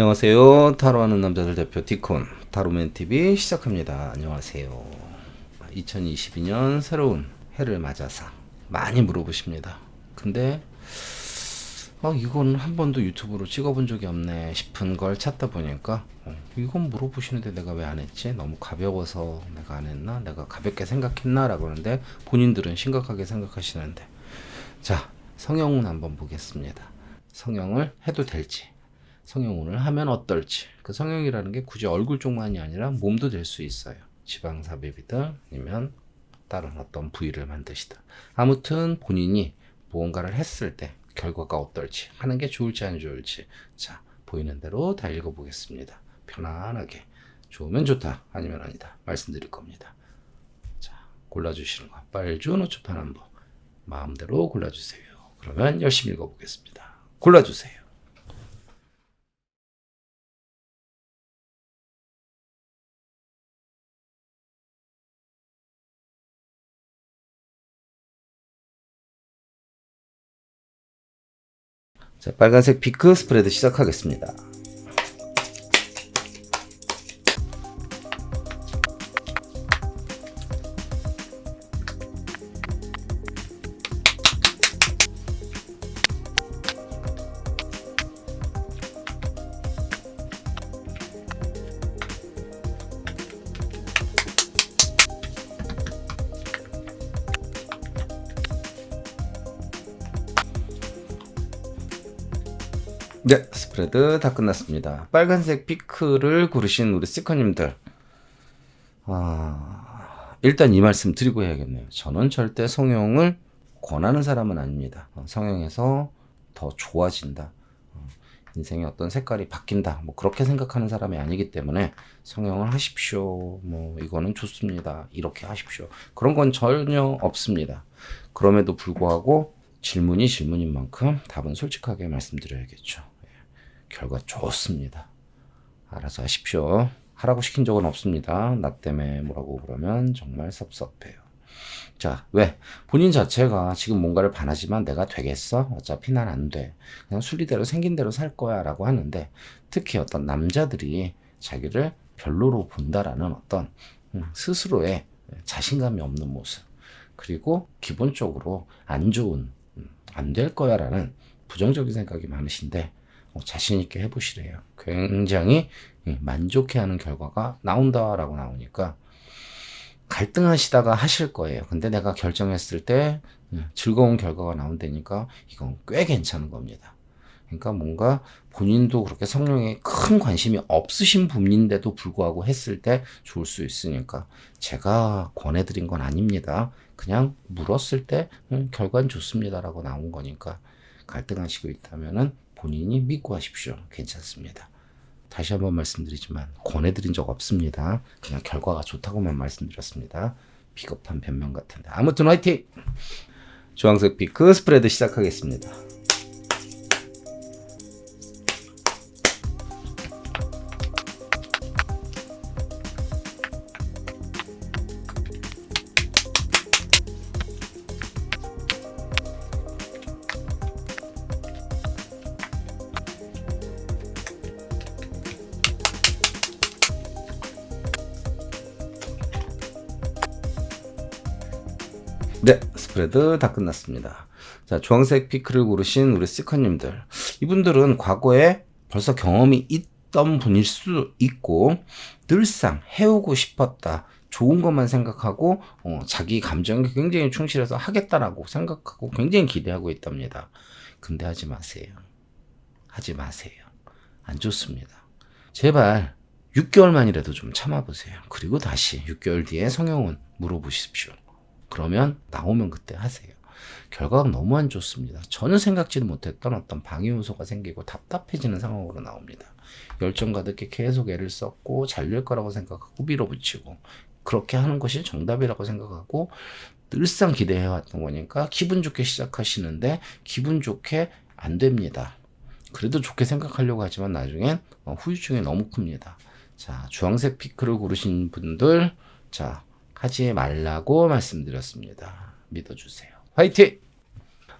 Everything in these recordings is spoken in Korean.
안녕하세요. 타로하는 남자들 대표 디콘 타로맨TV 시작합니다. 안녕하세요. 2022년 새로운 해를 맞아서 많이 물어보십니다. 근데 이건 한 번도 유튜브로 찍어본 적이 없네 싶은 걸 찾다 보니까 이건 물어보시는데 내가 왜 안 했지? 너무 가벼워서 내가 안 했나? 내가 가볍게 생각했나? 라고 하는데 본인들은 심각하게 생각하시는데, 자, 성형운 한번 보겠습니다. 성형을 해도 될지, 성형운을 하면 어떨지. 그 성형이라는 게 굳이 얼굴 쪽만이 아니라 몸도 될 수 있어요. 지방삽입이든 아니면 다른 어떤 부위를 만드시든. 아무튼 본인이 무언가를 했을 때 결과가 어떨지, 하는 게 좋을지 안 좋을지, 자, 보이는 대로 다 읽어보겠습니다. 편안하게 좋으면 좋다, 아니면 아니다 말씀드릴 겁니다. 자, 골라주시는 거 빨주 노초판 한번 마음대로 골라주세요. 그러면 열심히 읽어보겠습니다. 골라주세요. 자, 빨간색 피크 스프레드 시작하겠습니다. 네, 스프레드 다 끝났습니다. 빨간색 피크를 고르신 우리 스티커님들, 일단 이 말씀 드리고 해야겠네요. 저는 절대 성형을 권하는 사람은 아닙니다. 성형해서 더 좋아진다, 인생의 어떤 색깔이 바뀐다, 뭐 그렇게 생각하는 사람이 아니기 때문에 성형을 하십시오, 뭐 이거는 좋습니다, 이렇게 하십시오, 그런 건 전혀 없습니다. 그럼에도 불구하고 질문이 질문인 만큼 답은 솔직하게 말씀드려야겠죠. 결과 좋습니다. 알아서 하십시오. 하라고 시킨 적은 없습니다. 나 때문에 뭐라고 그러면 정말 섭섭해요. 자, 왜? 본인 자체가 지금 뭔가를 바라지만 내가 되겠어? 어차피 난 안 돼. 그냥 순리대로 생긴 대로 살 거야 라고 하는데, 특히 어떤 남자들이 자기를 별로로 본다라는 어떤 스스로의 자신감이 없는 모습, 그리고 기본적으로 안 좋은, 안 될 거야 라는 부정적인 생각이 많으신데, 자신 있게 해보시래요. 굉장히 만족해하는 결과가 나온다라고 나오니까 갈등하시다가 하실 거예요. 근데 내가 결정했을 때 즐거운 결과가 나온다니까 이건 꽤 괜찮은 겁니다. 그러니까 뭔가 본인도 그렇게 성형에 큰 관심이 없으신 분인데도 불구하고 했을 때 좋을 수 있으니까 제가 권해드린 건 아닙니다. 그냥 물었을 때 결과는 좋습니다라고 나온 거니까 갈등하시고 있다면은 본인이 믿고 하십시오. 괜찮습니다. 다시 한번 말씀드리지만 권해드린 적 없습니다. 그냥 결과가 좋다고만 말씀드렸습니다. 비겁한 변명 같은데. 아무튼 화이팅! 주황색 피크 스프레드 시작하겠습니다. 네, 스프레드 다 끝났습니다. 자, 주황색 피크를 고르신 우리 스티커님들, 이분들은 과거에 벌써 경험이 있던 분일 수 있고 늘상 해오고 싶었다, 좋은 것만 생각하고 자기 감정에 굉장히 충실해서 하겠다라고 생각하고 굉장히 기대하고 있답니다. 근데 하지 마세요. 하지 마세요. 안 좋습니다. 제발 6개월만이라도 좀 참아보세요. 그리고 다시 6개월 뒤에 성형은 물어보십시오. 그러면 나오면 그때 하세요. 결과가 너무 안 좋습니다. 전혀 생각지도 못했던 어떤 방해 요소가 생기고 답답해지는 상황으로 나옵니다. 열정 가득히 계속 애를 썼고 잘 될 거라고 생각하고 밀어붙이고 그렇게 하는 것이 정답이라고 생각하고 늘상 기대해왔던 거니까 기분 좋게 시작하시는데 기분 좋게 안 됩니다. 그래도 좋게 생각하려고 하지만 나중엔 후유증이 너무 큽니다. 자, 주황색 피크를 고르신 분들, 자, 하지 말라고 말씀드렸습니다. 믿어주세요. 화이팅!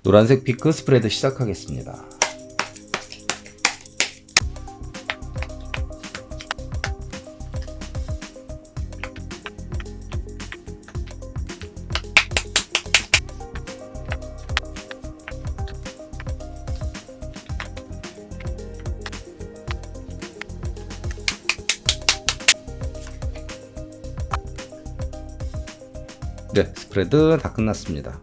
노란색 피크 스프레드 시작하겠습니다. 네, 스프레드 다 끝났습니다.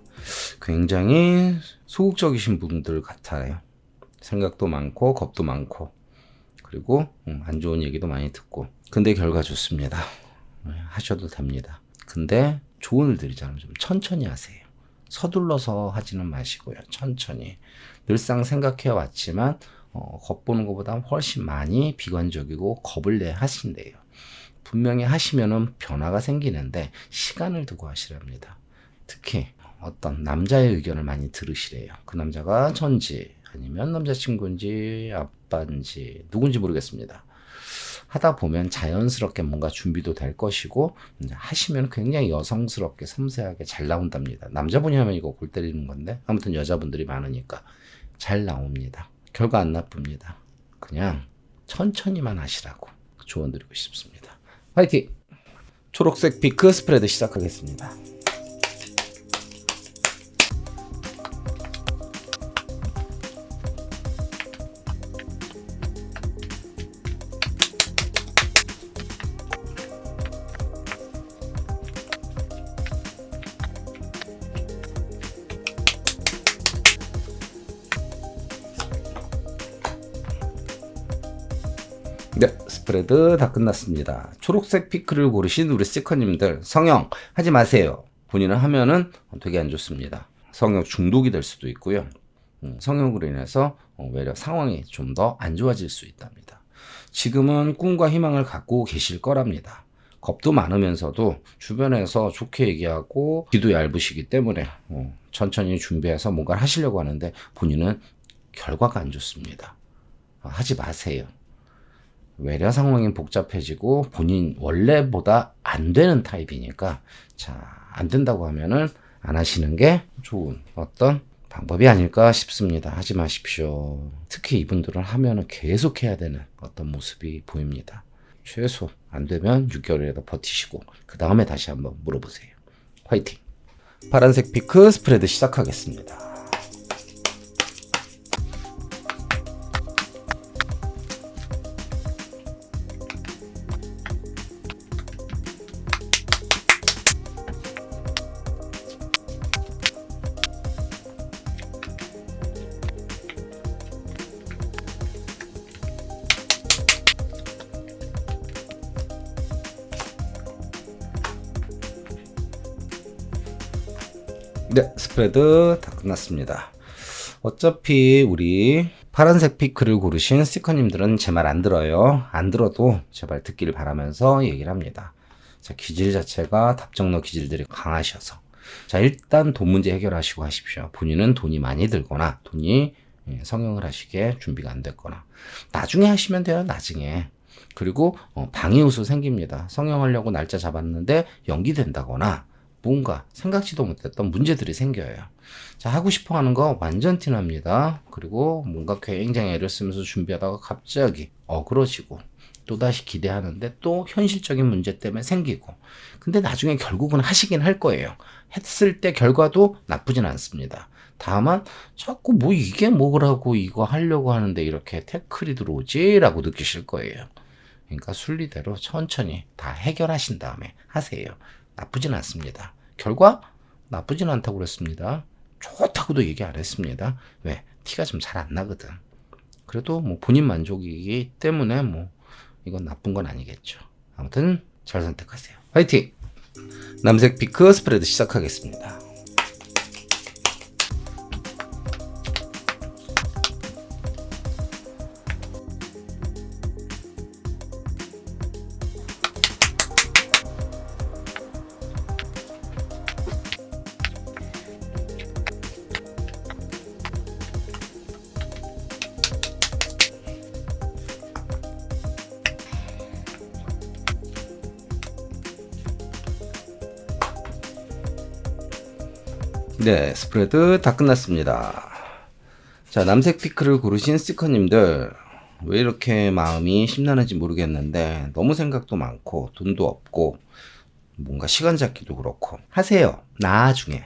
굉장히 소극적이신 분들 같아요. 생각도 많고 겁도 많고 그리고 안 좋은 얘기도 많이 듣고 근데 결과 좋습니다. 하셔도 됩니다. 근데 조언을 드리자면 좀 천천히 하세요. 서둘러서 하지는 마시고요. 천천히. 늘상 생각해 왔지만 겁보는 것보다 훨씬 많이 비관적이고 겁을 내 하신대요. 분명히 하시면은 변화가 생기는데 시간을 두고 하시랍니다. 특히 어떤 남자의 의견을 많이 들으시래요. 그 남자가 전지 아니면 남자친구인지 아빠인지 누군지 모르겠습니다. 하다 보면 자연스럽게 뭔가 준비도 될 것이고 하시면 굉장히 여성스럽게 섬세하게 잘 나온답니다. 남자분이 하면 이거 골 때리는 건데 아무튼 여자분들이 많으니까 잘 나옵니다. 결과 안 나쁩니다. 그냥 천천히만 하시라고 조언 드리고 싶습니다. 화이팅! 초록색 피크 스프레드 시작하겠습니다. 네, 스프레드 다 끝났습니다. 초록색 피크를 고르신 우리 스티커님들 성형 하지 마세요. 본인은 하면은 되게 안 좋습니다. 성형 중독이 될 수도 있고요. 성형으로 인해서 외려 상황이 좀 더 안 좋아질 수 있답니다. 지금은 꿈과 희망을 갖고 계실 거랍니다. 겁도 많으면서도 주변에서 좋게 얘기하고 귀도 얇으시기 때문에 천천히 준비해서 뭔가를 하시려고 하는데 본인은 결과가 안 좋습니다. 하지 마세요. 외려 상황이 복잡해지고 본인 원래보다 안 되는 타입이니까 안 된다고 하면은 안 하시는 게 좋은 어떤 방법이 아닐까 싶습니다. 하지 마십시오. 특히 이분들은 하면은 계속 해야 되는 어떤 모습이 보입니다. 최소 안 되면 6개월이라도 버티시고 그 다음에 다시 한번 물어보세요. 화이팅! 파란색 피크 스프레드 시작하겠습니다. 네, 스프레드 다 끝났습니다. 어차피 우리 파란색 피크를 고르신 스티커님들은 제 말 안 들어요. 안 들어도 제발 듣기를 바라면서 얘기를 합니다. 자, 기질 자체가 답정너 기질들이 강하셔서 자, 일단 돈 문제 해결하시고 하십시오. 본인은 돈이 많이 들거나 돈이 성형을 하시기에 준비가 안 됐거나 나중에 하시면 돼요. 나중에. 그리고 방해우수 생깁니다. 성형하려고 날짜 잡았는데 연기된다거나 뭔가 생각지도 못했던 문제들이 생겨요. 자, 하고 싶어 하는 거 완전 티납니다. 그리고 뭔가 굉장히 애를 쓰면서 준비하다가 갑자기 어그러지고 또다시 기대하는데 또 현실적인 문제 때문에 생기고 근데 나중에 결국은 하시긴 할 거예요. 했을 때 결과도 나쁘진 않습니다. 다만 자꾸 뭐 이게 뭐라고 이거 하려고 하는데 이렇게 태클이 들어오지? 라고 느끼실 거예요. 그러니까 순리대로 천천히 다 해결하신 다음에 하세요. 나쁘진 않습니다. 결과 나쁘진 않다고 그랬습니다. 좋다고도 얘기 안 했습니다. 왜? 티가 좀 잘 안 나거든. 그래도 뭐 본인 만족이기 때문에 뭐 이건 나쁜 건 아니겠죠. 아무튼 잘 선택하세요. 화이팅! 남색 피크 스프레드 시작하겠습니다. 네, 스프레드 다 끝났습니다. 자, 남색 피크를 고르신 스티커님들 왜 이렇게 마음이 심란한지 모르겠는데 너무 생각도 많고 돈도 없고 뭔가 시간 잡기도 그렇고 하세요. 나중에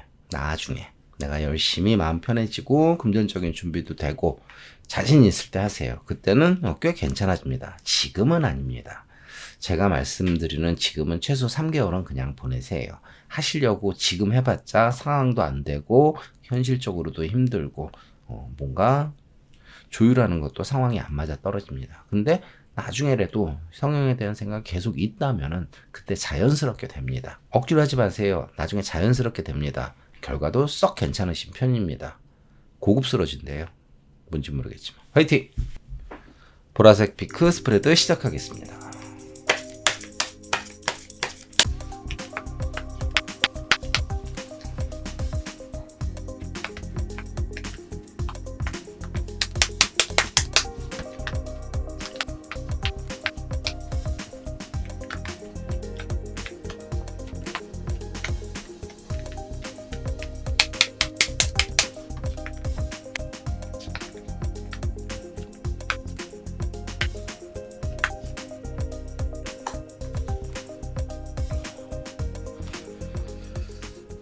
내가 열심히 마음 편해지고 금전적인 준비도 되고 자신 있을 때 하세요. 그때는 꽤 괜찮아집니다. 지금은 아닙니다. 제가 말씀드리는 지금은 최소 3개월은 그냥 보내세요. 하시려고 지금 해봤자 상황도 안 되고 현실적으로도 힘들고 뭔가 조율하는 것도 상황이 안 맞아 떨어집니다. 근데 나중에라도 성형에 대한 생각이 계속 있다면은 그때 자연스럽게 됩니다. 억지로 하지 마세요. 나중에 자연스럽게 됩니다. 결과도 썩 괜찮으신 편입니다. 고급스러워진대요. 뭔지 모르겠지만. 화이팅! 보라색 피크 스프레드 시작하겠습니다.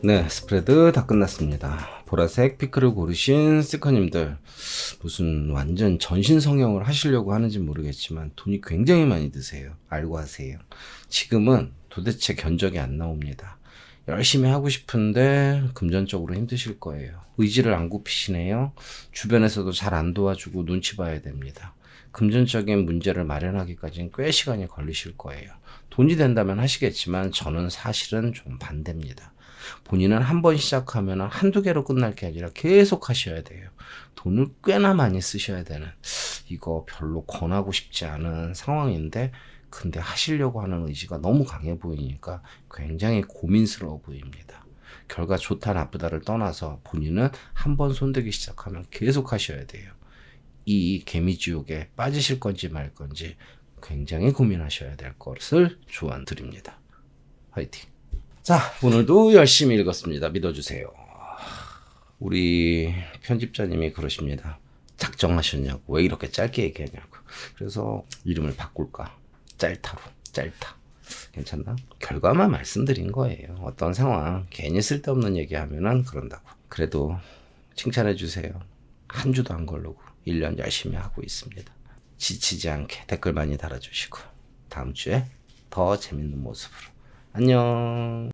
네, 스프레드 다 끝났습니다. 보라색 피크를 고르신 스티커님들, 무슨 완전 전신 성형을 하시려고 하는지 모르겠지만 돈이 굉장히 많이 드세요. 알고 하세요. 지금은 도대체 견적이 안 나옵니다. 열심히 하고 싶은데 금전적으로 힘드실 거예요. 의지를 안 굽히시네요. 주변에서도 잘 안 도와주고 눈치 봐야 됩니다. 금전적인 문제를 마련하기까지는 꽤 시간이 걸리실 거예요. 돈이 된다면 하시겠지만 저는 사실은 좀 반대입니다. 본인은 한 번 시작하면 한두 개로 끝날 게 아니라 계속 하셔야 돼요. 돈을 꽤나 많이 쓰셔야 되는, 이거 별로 권하고 싶지 않은 상황인데 근데 하시려고 하는 의지가 너무 강해 보이니까 굉장히 고민스러워 보입니다. 결과 좋다 나쁘다를 떠나서 본인은 한 번 손대기 시작하면 계속 하셔야 돼요. 이 개미지옥에 빠지실 건지 말 건지 굉장히 고민하셔야 될 것을 조언드립니다. 화이팅! 자, 오늘도 열심히 읽었습니다. 믿어주세요. 우리 편집자님이 그러십니다. 작정하셨냐고, 왜 이렇게 짧게 얘기하냐고. 그래서 이름을 바꿀까? 짤타로, 짤타. 괜찮나? 결과만 말씀드린 거예요. 어떤 상황 괜히 쓸데없는 얘기하면은 그런다고. 그래도 칭찬해주세요. 한 주도 안 걸르고 1년 열심히 하고 있습니다. 지치지 않게 댓글 많이 달아주시고 다음 주에 더 재밌는 모습으로 안녕.